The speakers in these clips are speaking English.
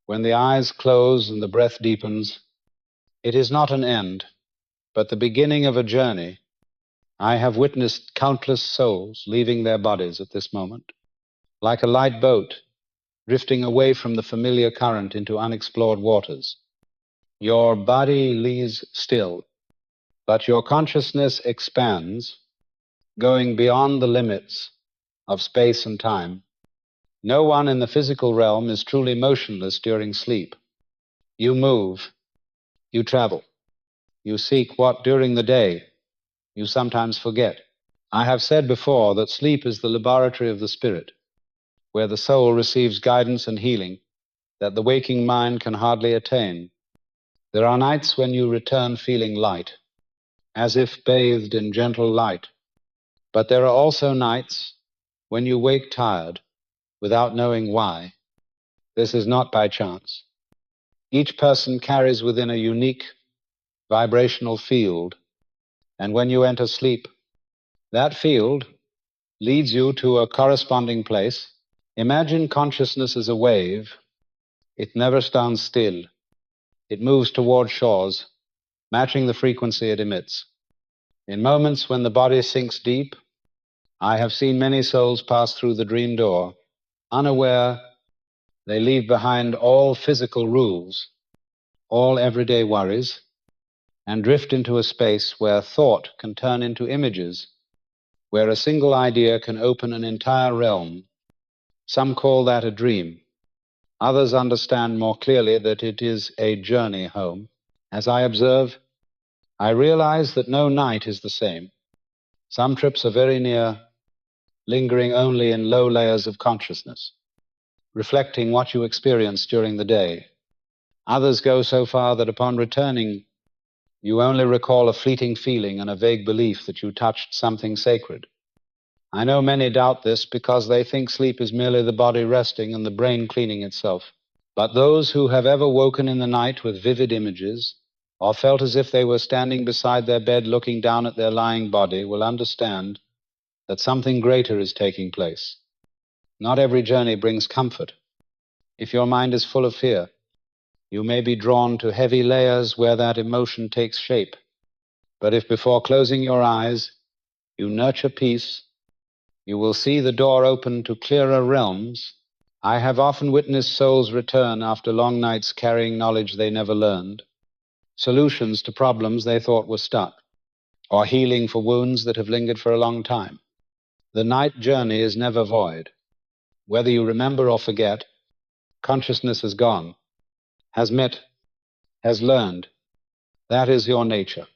When the eyes close and the breath deepens, it is not an end, but the beginning of a journey. I have witnessed countless souls leaving their bodies at this moment, like a light boat drifting away from the familiar current into unexplored waters. Your body lies still, but your consciousness expands, going beyond the limits of space and time. No one in the physical realm is truly motionless during sleep. You move, you travel, you seek what during the day you sometimes forget. I have said before that sleep is the laboratory of the spirit, where the soul receives guidance and healing that the waking mind can hardly attain. There are nights when you return feeling light, as if bathed in gentle light. But there are also nights when you wake tired, without knowing why. This is not by chance. Each person carries within a unique vibrational field, and when you enter sleep, that field leads you to a corresponding place. Imagine consciousness as a wave. It never stands still. It moves toward shores, matching the frequency it emits. In moments when the body sinks deep, I have seen many souls pass through the dream door. Unaware, they leave behind all physical rules, all everyday worries, and drift into a space where thought can turn into images, where a single idea can open an entire realm. Some call that a dream. Others understand more clearly that it is a journey home. As I observe, I realize that no night is the same. Some trips are very near, lingering only in low layers of consciousness, reflecting what you experienced during the day. Others go so far that upon returning, you only recall a fleeting feeling and a vague belief that you touched something sacred. I know many doubt this because they think sleep is merely the body resting and the brain cleaning itself. But those who have ever woken in the night with vivid images, or felt as if they were standing beside their bed looking down at their lying body, will understand that something greater is taking place. Not every journey brings comfort. If your mind is full of fear, you may be drawn to heavy layers where that emotion takes shape. But if before closing your eyes, you nurture peace, you will see the door open to clearer realms. I have often witnessed souls return after long nights carrying knowledge they never learned, solutions to problems they thought were stuck, or healing for wounds that have lingered for a long time. The night journey is never void. Whether you remember or forget, consciousness has gone, has met, has learned. That is your nature,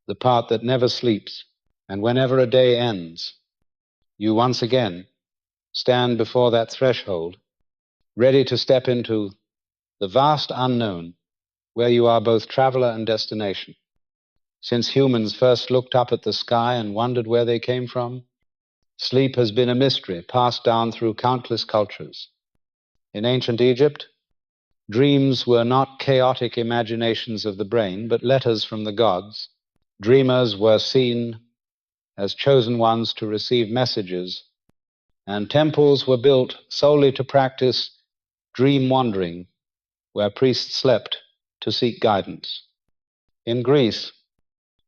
the part that never sleeps. And whenever a day ends, you once again stand before that threshold, ready to step into the vast unknown, where you are both traveler and destination. Since humans first looked up at the sky and wondered where they came from, sleep has been a mystery passed down through countless cultures. In ancient Egypt, dreams were not chaotic imaginations of the brain, but letters from the gods. Dreamers were seen as chosen ones to receive messages, and temples were built solely to practice dream wandering, where priests slept to seek guidance. In Greece,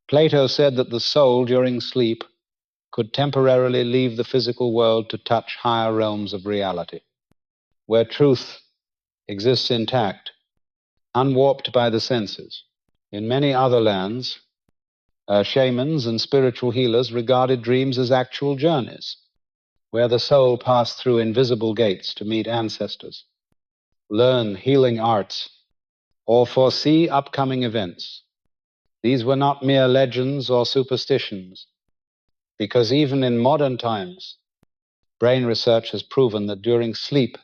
Plato said that the soul during sleep could temporarily leave the physical world to touch higher realms of reality, where truth exists intact, unwarped by the senses. In many other lands, shamans and spiritual healers regarded dreams as actual journeys, where the soul passed through invisible gates to meet ancestors, learn healing arts, or foresee upcoming events. These were not mere legends or superstitions, because even in modern times, brain research has proven that during sleep,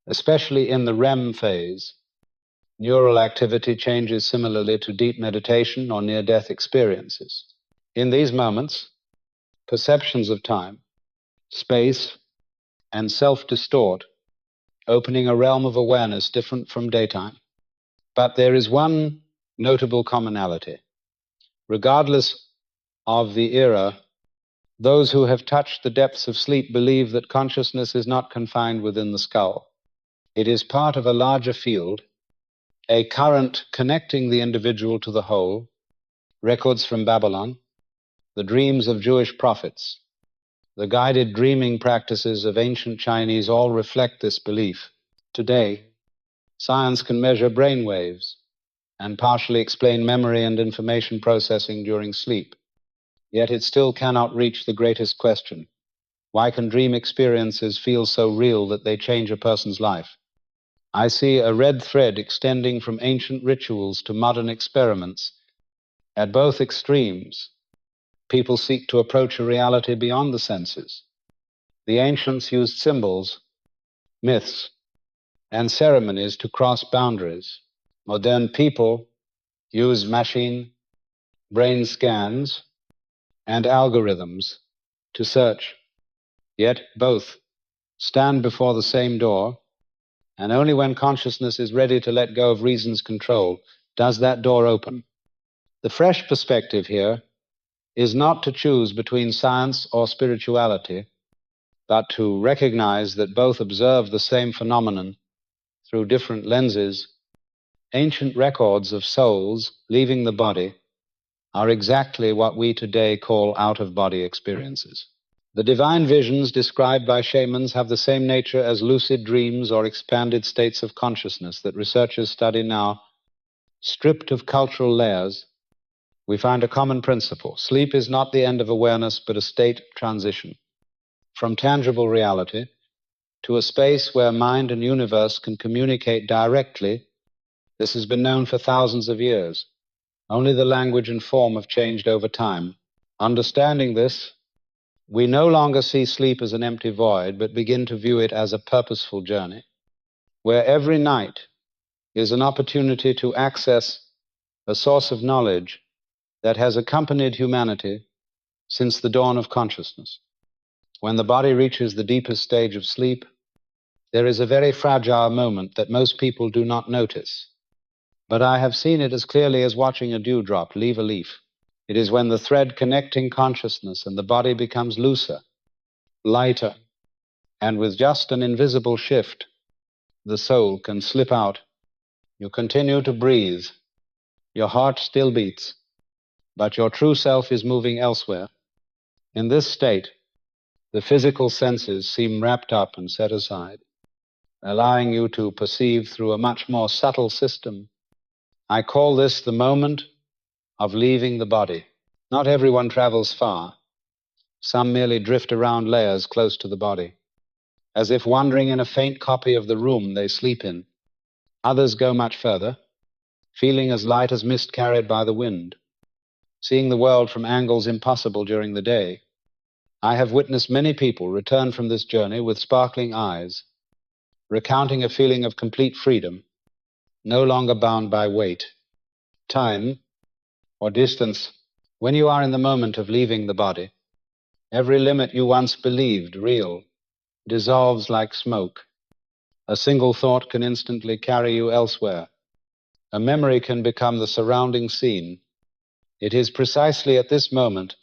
especially in the REM phase, neural activity changes similarly to deep meditation or near-death experiences. In these moments, perceptions of time, space, and self distort, opening a realm of awareness different from daytime. But there is one notable commonality. Regardless of the era, those who have touched the depths of sleep believe that consciousness is not confined within the skull. It is part of a larger field, a current connecting the individual to the whole, records from Babylon, the dreams of Jewish prophets, the guided dreaming practices of ancient Chinese all reflect this belief. Today, science can measure brain waves and partially explain memory and information processing during sleep. Yet it still cannot reach the greatest question. Why can dream experiences feel so real that they change a person's life? I see a red thread extending from ancient rituals to modern experiments. At both extremes, people seek to approach a reality beyond the senses. The ancients used symbols, myths, and ceremonies to cross boundaries. Modern people use machine, brain scans, and algorithms to search. Yet both stand before the same door, and only when consciousness is ready to let go of reason's control does that door open. The fresh perspective here is not to choose between science or spirituality, but to recognize that both observe the same phenomenon through different lenses. Ancient records of souls leaving the body are exactly what we today call out-of-body experiences. The divine visions described by shamans have the same nature as lucid dreams or expanded states of consciousness that researchers study now. Stripped of cultural layers, we find a common principle. Sleep is not the end of awareness, but a state transition from tangible reality to a space where mind and universe can communicate directly. This has been known for thousands of years. Only the language and form have changed over time. Understanding this, we no longer see sleep as an empty void, but begin to view it as a purposeful journey, where every night is an opportunity to access a source of knowledge that has accompanied humanity since the dawn of consciousness. When the body reaches the deepest stage of sleep, there is a very fragile moment that most people do not notice. But I have seen it as clearly as watching a dewdrop leave a leaf. It is when the thread connecting consciousness and the body becomes looser, lighter, and with just an invisible shift, the soul can slip out. You continue to breathe. Your heart still beats, but your true self is moving elsewhere. In this state, the physical senses seem wrapped up and set aside, allowing you to perceive through a much more subtle system. I call this the moment of leaving the body. Not everyone travels far. Some merely drift around layers close to the body, as if wandering in a faint copy of the room they sleep in. Others go much further, feeling as light as mist carried by the wind, seeing the world from angles impossible during the day. I have witnessed many people return from this journey with sparkling eyes, recounting a feeling of complete freedom, no longer bound by weight, time, or distance. When you are in the moment of leaving the body, every limit you once believed real dissolves like smoke. A single thought can instantly carry you elsewhere. A memory can become the surrounding scene. It is precisely at this moment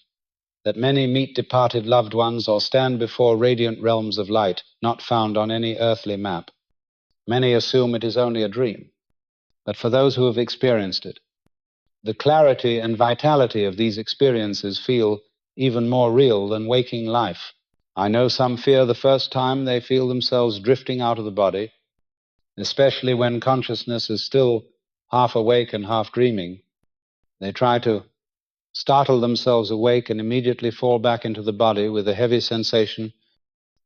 that many meet departed loved ones or stand before radiant realms of light not found on any earthly map. Many assume it is only a dream, but for those who have experienced it, the clarity and vitality of these experiences feel even more real than waking life. I know some fear the first time they feel themselves drifting out of the body, especially when consciousness is still half awake and half dreaming. They try to startle themselves awake and immediately fall back into the body with a heavy sensation.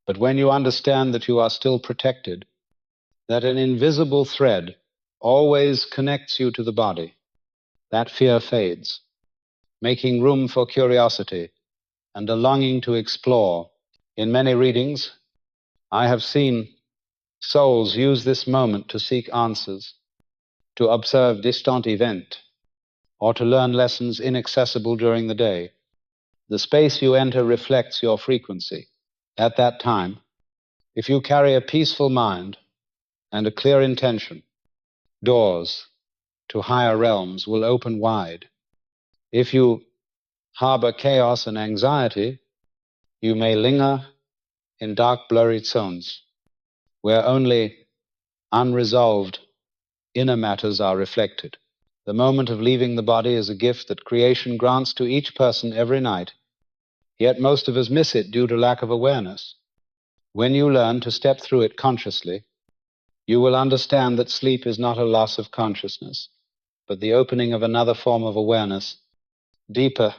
But when you understand that you are still protected, that an invisible thread always connects you to the body, that fear fades, making room for curiosity and a longing to explore. In many readings, I have seen souls use this moment to seek answers, to observe distant events, or to learn lessons inaccessible during the day. The space you enter reflects your frequency. At that time, if you carry a peaceful mind and a clear intention, doors to higher realms will open wide. If you harbor chaos and anxiety, you may linger in dark, blurry zones where only unresolved inner matters are reflected. The moment of leaving the body is a gift that creation grants to each person every night, yet most of us miss it due to lack of awareness. When you learn to step through it consciously, you will understand that sleep is not a loss of consciousness, but the opening of another form of awareness, deeper,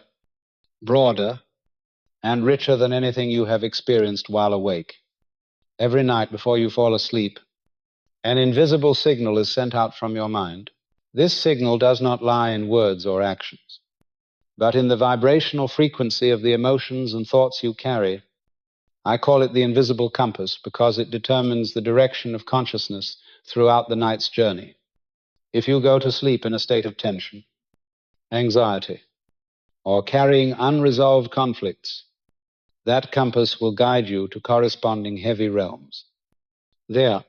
broader, and richer than anything you have experienced while awake. Every night before you fall asleep, an invisible signal is sent out from your mind. This signal does not lie in words or actions, but in the vibrational frequency of the emotions and thoughts you carry. I call it the invisible compass because it determines the direction of consciousness throughout the night's journey. If you go to sleep in a state of tension, anxiety, or carrying unresolved conflicts, that compass will guide you to corresponding heavy realms. There,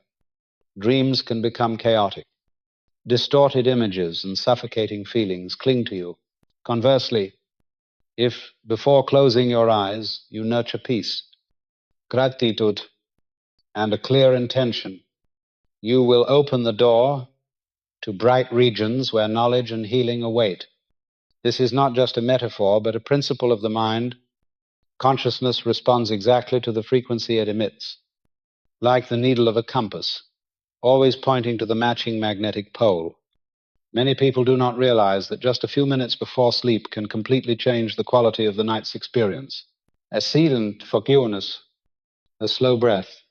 dreams can become chaotic. Distorted images and suffocating feelings cling to you. Conversely, if before closing your eyes you nurture peace, gratitude, and a clear intention, you will open the door to bright regions where knowledge and healing await. This is not just a metaphor, but a principle of the mind. Consciousness responds exactly to the frequency it emits, like the needle of a compass, always pointing to the matching magnetic pole. Many people do not realize that just a few minutes before sleep can completely change the quality of the night's experience. A silent forgiveness, a slow breath,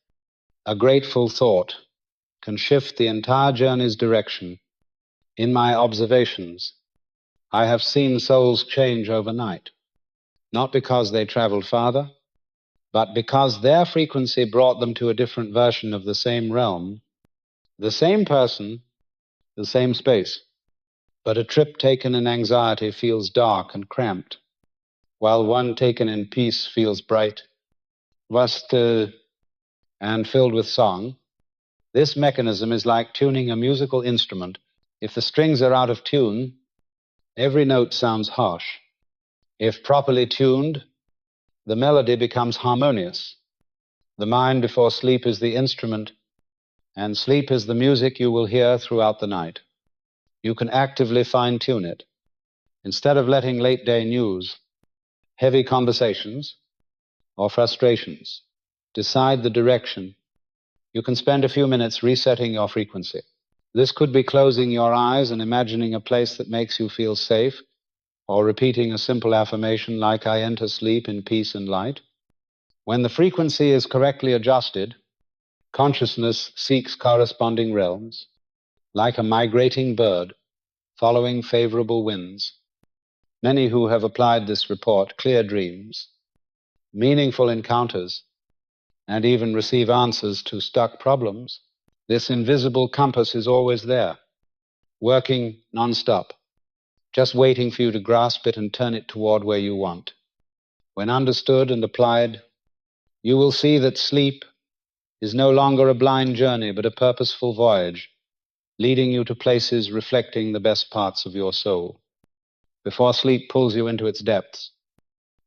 a grateful thought can shift the entire journey's direction. In my observations, I have seen souls change overnight, not because they traveled farther, but because their frequency brought them to a different version of the same realm, the same person, the same space. But a trip taken in anxiety feels dark and cramped, while one taken in peace feels bright, vast, and filled with song. This mechanism is like tuning a musical instrument. If the strings are out of tune, every note sounds harsh. If properly tuned, the melody becomes harmonious. The mind before sleep is the instrument, and sleep is the music you will hear throughout the night. You can actively fine-tune it. Instead of letting late-day news, heavy conversations, or frustrations decide the direction, you can spend a few minutes resetting your frequency. This could be closing your eyes and imagining a place that makes you feel safe, or repeating a simple affirmation like, "I enter sleep in peace and light." When the frequency is correctly adjusted, consciousness seeks corresponding realms, like a migrating bird following favorable winds. Many who have applied this report clear dreams, meaningful encounters, and even receive answers to stuck problems. This invisible compass is always there, working non-stop, just waiting for you to grasp it and turn it toward where you want. When understood and applied, you will see that sleep is no longer a blind journey, but a purposeful voyage, leading you to places reflecting the best parts of your soul. Before sleep pulls you into its depths,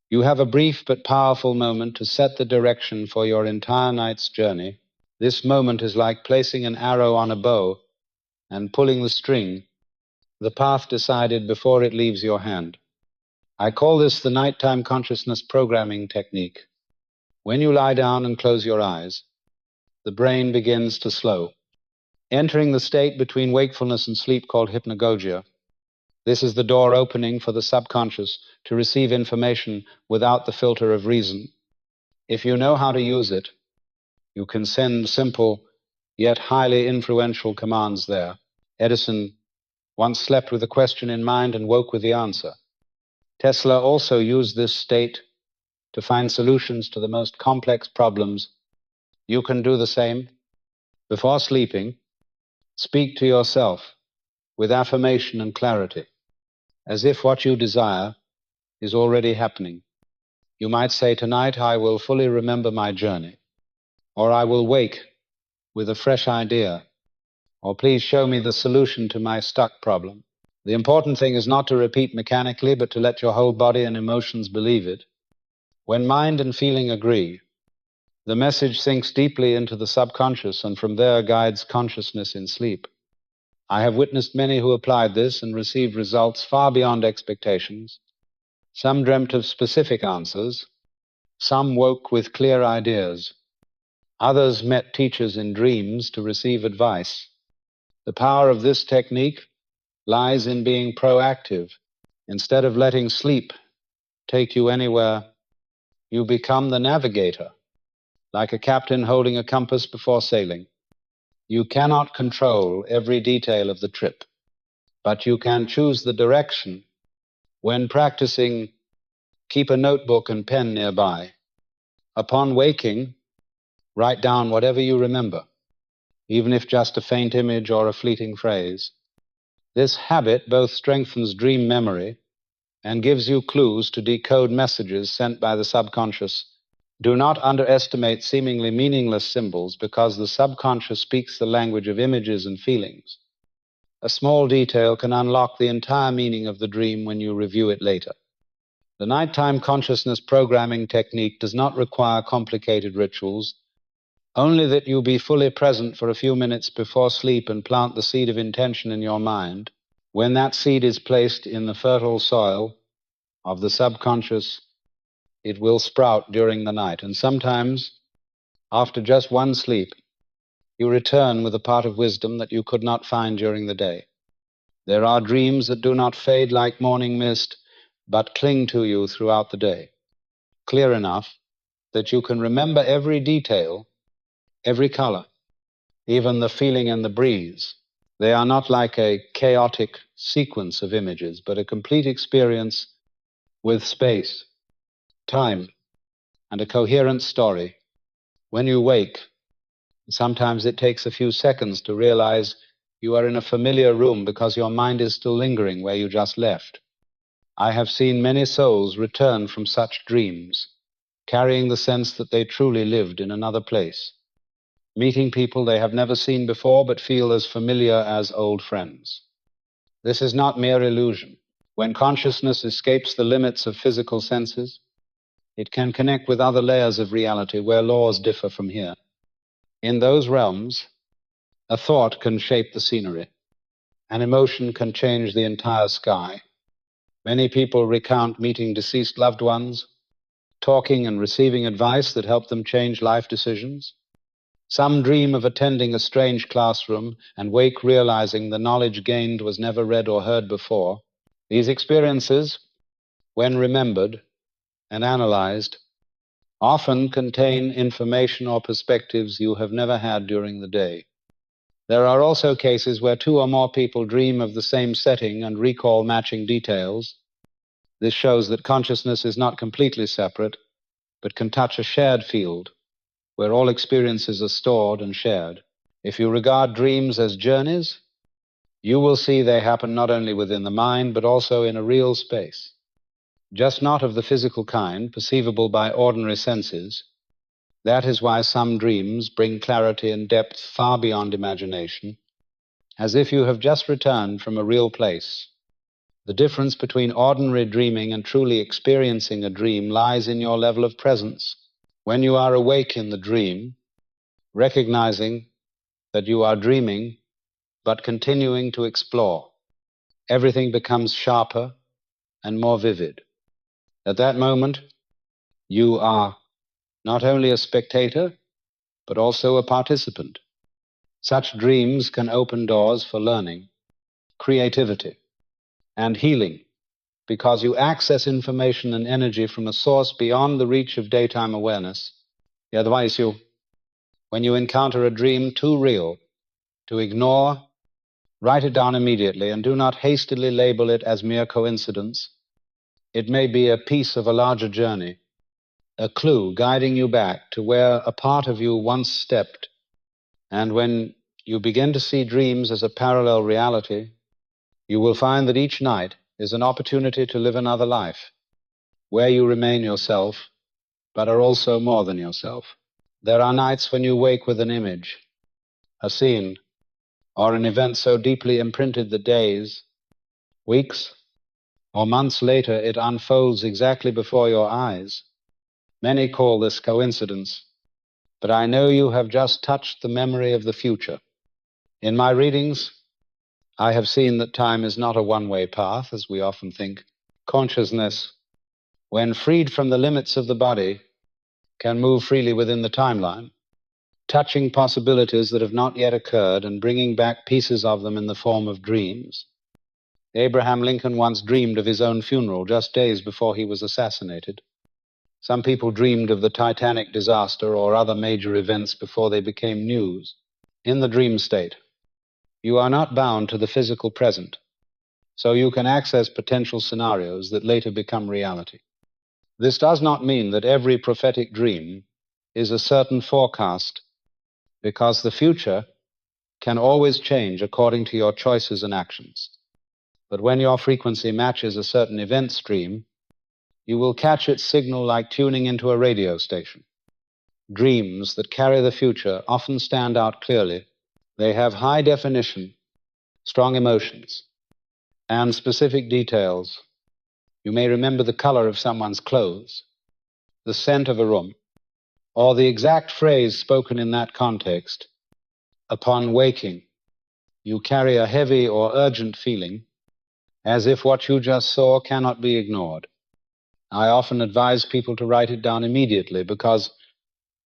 you have a brief but powerful moment to set the direction for your entire night's journey. This moment is like placing an arrow on a bow and pulling the string, the path decided before it leaves your hand. I call this the nighttime consciousness programming technique. When you lie down and close your eyes, the brain begins to slow, entering the state between wakefulness and sleep called hypnagogia. This is the door opening for the subconscious to receive information without the filter of reason. If you know how to use it, you can send simple yet highly influential commands there. Edison once slept with a question in mind and woke with the answer. Tesla also used this state to find solutions to the most complex problems. You can do the same. Before sleeping, speak to yourself with affirmation and clarity, as if what you desire is already happening. You might say, "Tonight I will fully remember my journey," or "I will wake with a fresh idea," or "Please show me the solution to my stuck problem." The important thing is not to repeat mechanically, but to let your whole body and emotions believe it. When mind and feeling agree, The message sinks deeply into the subconscious and from there guides consciousness in sleep. I have witnessed many who applied this and received results far beyond expectations. Some dreamt of specific answers. Some woke with clear ideas. Others met teachers in dreams to receive advice. The power of this technique lies in being proactive. Instead of letting sleep take you anywhere, you become the navigator, like a captain holding a compass before sailing. You cannot control every detail of the trip, but you can choose the direction. When practicing, keep a notebook and pen nearby. Upon waking, write down whatever you remember, even if just a faint image or a fleeting phrase. This habit both strengthens dream memory and gives you clues to decode messages sent by the subconscious. Do not underestimate seemingly meaningless symbols, because the subconscious speaks the language of images and feelings. A small detail can unlock the entire meaning of the dream when you review it later. The nighttime consciousness programming technique does not require complicated rituals, only that you be fully present for a few minutes before sleep and plant the seed of intention in your mind. When that seed is placed in the fertile soil of the subconscious, it will sprout during the night, and sometimes, after just one sleep, you return with a part of wisdom that you could not find during the day. There are dreams that do not fade like morning mist, but cling to you throughout the day, clear enough that you can remember every detail, every color, even the feeling in the breeze. They are not like a chaotic sequence of images, but a complete experience with space, time, and a coherent story. When you wake, sometimes it takes a few seconds to realize you are in a familiar room because your mind is still lingering where you just left. I have seen many souls return from such dreams, carrying the sense that they truly lived in another place, meeting people they have never seen before but feel as familiar as old friends. This is not mere illusion. When consciousness escapes the limits of physical senses, it can connect with other layers of reality where laws differ from here. In those realms, a thought can shape the scenery. An emotion can change the entire sky. Many people recount meeting deceased loved ones, talking and receiving advice that helped them change life decisions. Some dream of attending a strange classroom and wake realizing the knowledge gained was never read or heard before. These experiences, when remembered and analyzed, often contain information or perspectives you have never had during the day. There are also cases where two or more people dream of the same setting and recall matching details. This shows that consciousness is not completely separate, but can touch a shared field where all experiences are stored and shared. If you regard dreams as journeys, you will see they happen not only within the mind, but also in a real space, just not of the physical kind, perceivable by ordinary senses. That is why some dreams bring clarity and depth far beyond imagination, as if you have just returned from a real place. The difference between ordinary dreaming and truly experiencing a dream lies in your level of presence. When you are awake in the dream, recognizing that you are dreaming, but continuing to explore, everything becomes sharper and more vivid. At that moment, you are not only a spectator, but also a participant. Such dreams can open doors for learning, creativity, and healing, because you access information and energy from a source beyond the reach of daytime awareness. I advise you, when you encounter a dream too real to ignore, write it down immediately and do not hastily label it as mere coincidence. It may be a piece of a larger journey, a clue guiding you back to where a part of you once stepped. And when you begin to see dreams as a parallel reality, you will find that each night is an opportunity to live another life, where you remain yourself, but are also more than yourself. There are nights when you wake with an image, a scene, or an event so deeply imprinted that days, weeks, or months later it unfolds exactly before your eyes. Many call this coincidence, but I know you have just touched the memory of the future. In my readings, I have seen that time is not a one-way path, as we often think. Consciousness, when freed from the limits of the body, can move freely within the timeline, touching possibilities that have not yet occurred and bringing back pieces of them in the form of dreams. Abraham Lincoln once dreamed of his own funeral just days before he was assassinated. Some people dreamed of the Titanic disaster or other major events before they became news. In the dream state, you are not bound to the physical present, so you can access potential scenarios that later become reality. This does not mean that every prophetic dream is a certain forecast, because the future can always change according to your choices and actions. But when your frequency matches a certain event stream, you will catch its signal like tuning into a radio station. Dreams that carry the future often stand out clearly. They have high definition, strong emotions, and specific details. You may remember the color of someone's clothes, the scent of a room, or the exact phrase spoken in that context. Upon waking, you carry a heavy or urgent feeling, as if what you just saw cannot be ignored. I often advise people to write it down immediately, because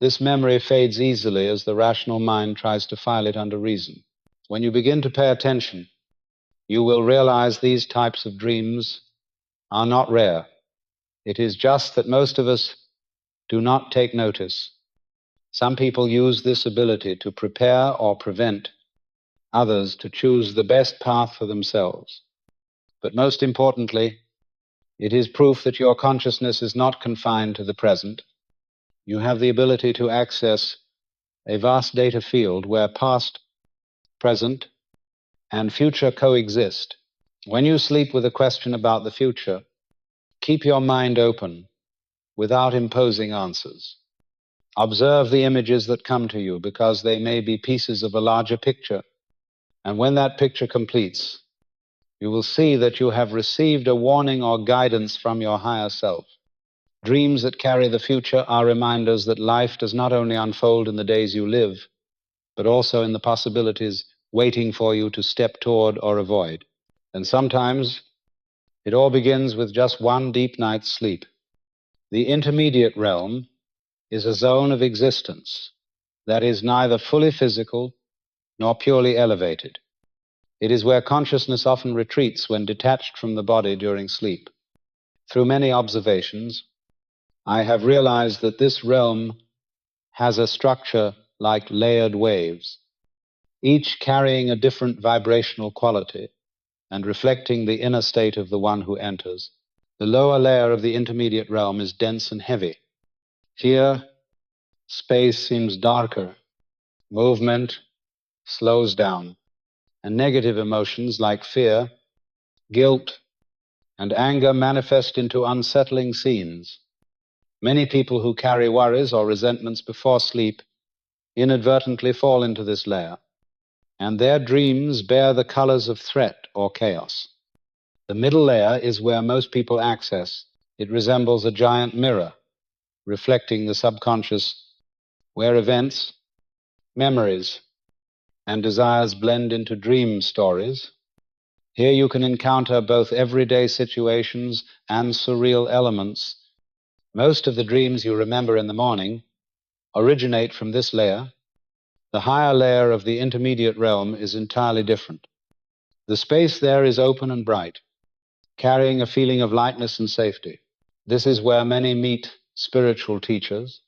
this memory fades easily as the rational mind tries to file it under reason. When you begin to pay attention, you will realize these types of dreams are not rare. It is just that most of us do not take notice. Some people use this ability to prepare or prevent others to choose the best path for themselves. But most importantly, it is proof that your consciousness is not confined to the present. You have the ability to access a vast data field where past, present, and future coexist. When you sleep with a question about the future, keep your mind open without imposing answers. Observe the images that come to you, because they may be pieces of a larger picture. And when that picture completes, you will see that you have received a warning or guidance from your higher self. Dreams that carry the future are reminders that life does not only unfold in the days you live, but also in the possibilities waiting for you to step toward or avoid. And sometimes it all begins with just one deep night's sleep. The intermediate realm is a zone of existence that is neither fully physical nor purely elevated. It is where consciousness often retreats when detached from the body during sleep. Through many observations, I have realized that this realm has a structure like layered waves, each carrying a different vibrational quality and reflecting the inner state of the one who enters. The lower layer of the intermediate realm is dense and heavy. Here, space seems darker, movement slows down, and negative emotions like fear, guilt, and anger manifest into unsettling scenes. Many people who carry worries or resentments before sleep inadvertently fall into this layer, and their dreams bear the colors of threat or chaos. The middle layer is where most people access. It resembles a giant mirror, reflecting the subconscious, where events, memories, and desires blend into dream stories. Here you can encounter both everyday situations and surreal elements. Most of the dreams you remember in the morning originate from this layer. The higher layer of the intermediate realm is entirely different. The space there is open and bright, carrying a feeling of lightness and safety. This is where many meet spiritual teachers,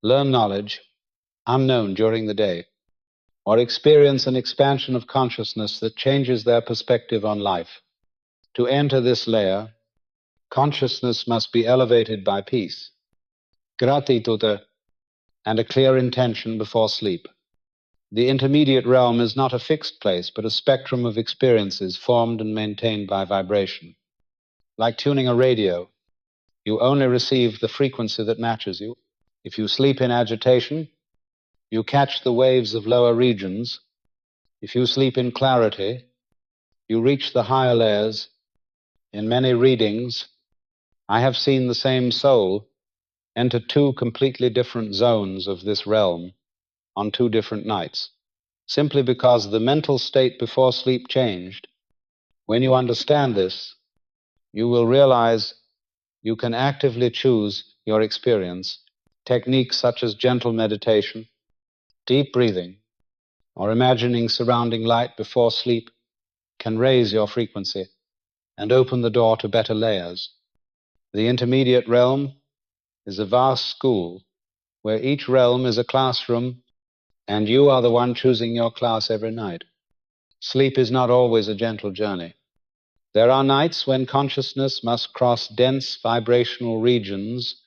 learn knowledge unknown during the day, or experience an expansion of consciousness that changes their perspective on life. To enter this layer, consciousness must be elevated by peace, gratitude, and a clear intention before sleep. The intermediate realm is not a fixed place, but a spectrum of experiences formed and maintained by vibration. Like tuning a radio, you only receive the frequency that matches you. If you sleep in agitation, you catch the waves of lower regions. If you sleep in clarity, you reach the higher layers. In many readings, I have seen the same soul enter two completely different zones of this realm on two different nights, simply because the mental state before sleep changed. When you understand this, you will realize you can actively choose your experience. Techniques such as gentle meditation, deep breathing, or imagining surrounding light before sleep can raise your frequency and open the door to better layers. The intermediate realm is a vast school where each realm is a classroom and you are the one choosing your class every night. Sleep is not always a gentle journey. There are nights when consciousness must cross dense vibrational regions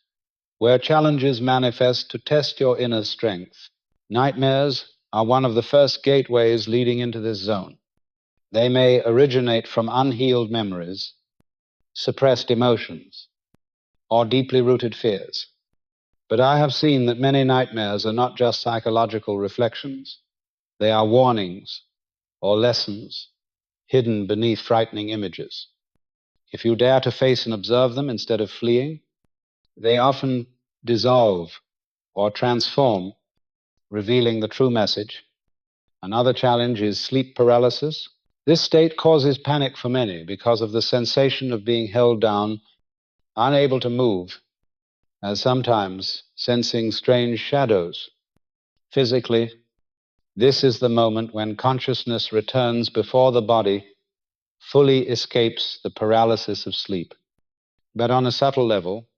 where challenges manifest to test your inner strength. Nightmares are one of the first gateways leading into this zone. They may originate from unhealed memories, suppressed emotions, or deeply rooted fears. But I have seen that many nightmares are not just psychological reflections. They are warnings or lessons hidden beneath frightening images. If you dare to face and observe them instead of fleeing, they often dissolve or transform, revealing the true message. Another challenge is sleep paralysis. This state causes panic for many because of the sensation of being held down, unable to move, as sometimes sensing strange shadows. Physically, this is the moment when consciousness returns before the body fully escapes the paralysis of sleep. But on a subtle level,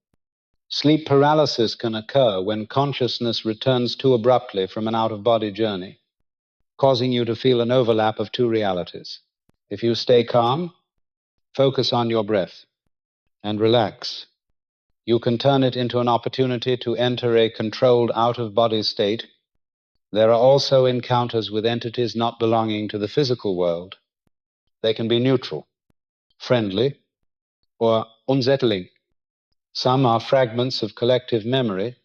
sleep paralysis can occur when consciousness returns too abruptly from an out-of-body journey, causing you to feel an overlap of two realities. If you stay calm, focus on your breath, and relax, you can turn it into an opportunity to enter a controlled out-of-body state. There are also encounters with entities not belonging to the physical world. They can be neutral, friendly, or unsettling. Some are fragments of collective memory.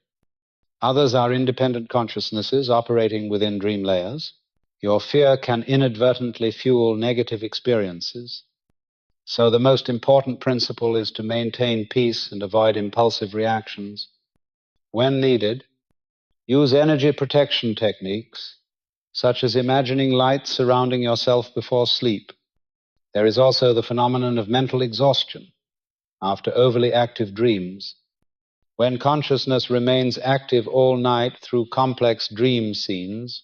Others are independent consciousnesses operating within dream layers. Your fear can inadvertently fuel negative experiences. So the most important principle is to maintain peace and avoid impulsive reactions. When needed, use energy protection techniques, such as imagining light surrounding yourself before sleep. There is also the phenomenon of mental exhaustion after overly active dreams. When consciousness remains active all night through complex dream scenes,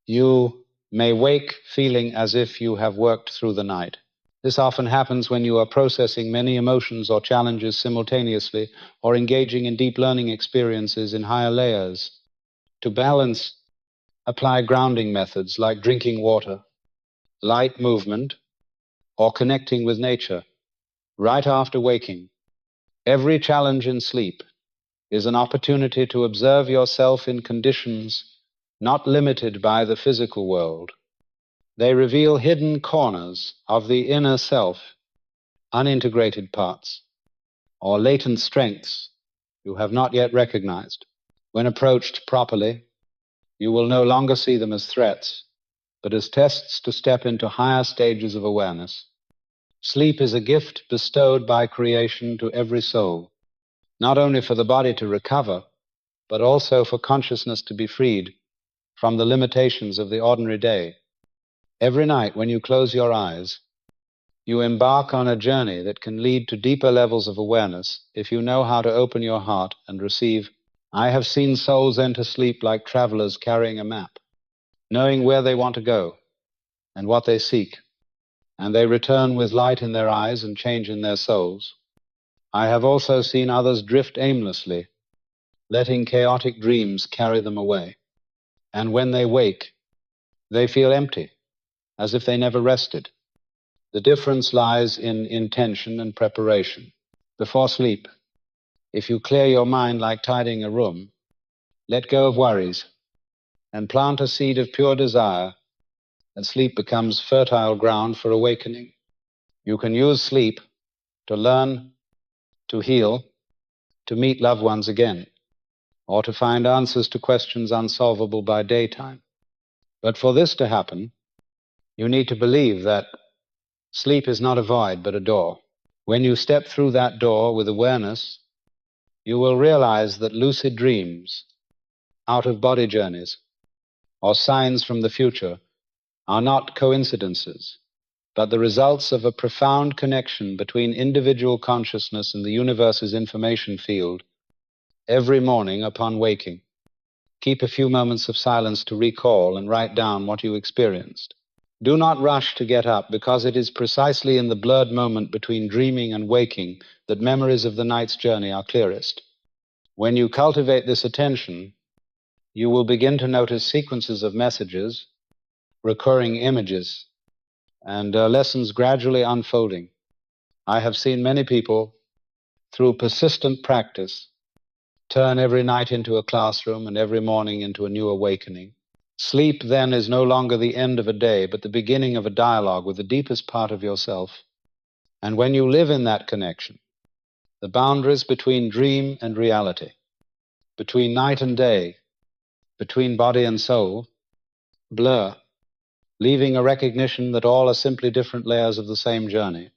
you may wake feeling as if you have worked through the night. This often happens when you are processing many emotions or challenges simultaneously or engaging in deep learning experiences in higher layers. To balance, apply grounding methods like drinking water, light movement, or connecting with nature right after waking. Every challenge in sleep is an opportunity to observe yourself in conditions not limited by the physical world. They reveal hidden corners of the inner self, unintegrated parts, or latent strengths you have not yet recognized. When approached properly, you will no longer see them as threats, but as tests to step into higher stages of awareness. Sleep is a gift bestowed by creation to every soul, not only for the body to recover, but also for consciousness to be freed from the limitations of the ordinary day. Every night when you close your eyes, you embark on a journey that can lead to deeper levels of awareness if you know how to open your heart and receive. I have seen souls enter sleep like travelers carrying a map, knowing where they want to go and what they seek, and they return with light in their eyes and change in their souls. I have also seen others drift aimlessly, letting chaotic dreams carry them away. And when they wake, they feel empty, as if they never rested. The difference lies in intention and preparation. Before sleep, if you clear your mind like tidying a room, let go of worries, and plant a seed of pure desire, and sleep becomes fertile ground for awakening. You can use sleep to learn, to heal, to meet loved ones again, or to find answers to questions unsolvable by daytime. But for this to happen, you need to believe that sleep is not a void, but a door. When you step through that door with awareness, you will realize that lucid dreams, out-of-body journeys, or signs from the future are not coincidences, but the results of a profound connection between individual consciousness and the universe's information field every morning upon waking. Keep a few moments of silence to recall and write down what you experienced. Do not rush to get up, because it is precisely in the blurred moment between dreaming and waking that memories of the night's journey are clearest. When you cultivate this attention, you will begin to notice sequences of messages, recurring images, and lessons gradually unfolding. I have seen many people, through persistent practice, turn every night into a classroom and every morning into a new awakening. Sleep, then, is no longer the end of a day, but the beginning of a dialogue with the deepest part of yourself. And when you live in that connection, the boundaries between dream and reality, between night and day, between body and soul, blur, leaving a recognition that all are simply different layers of the same journey.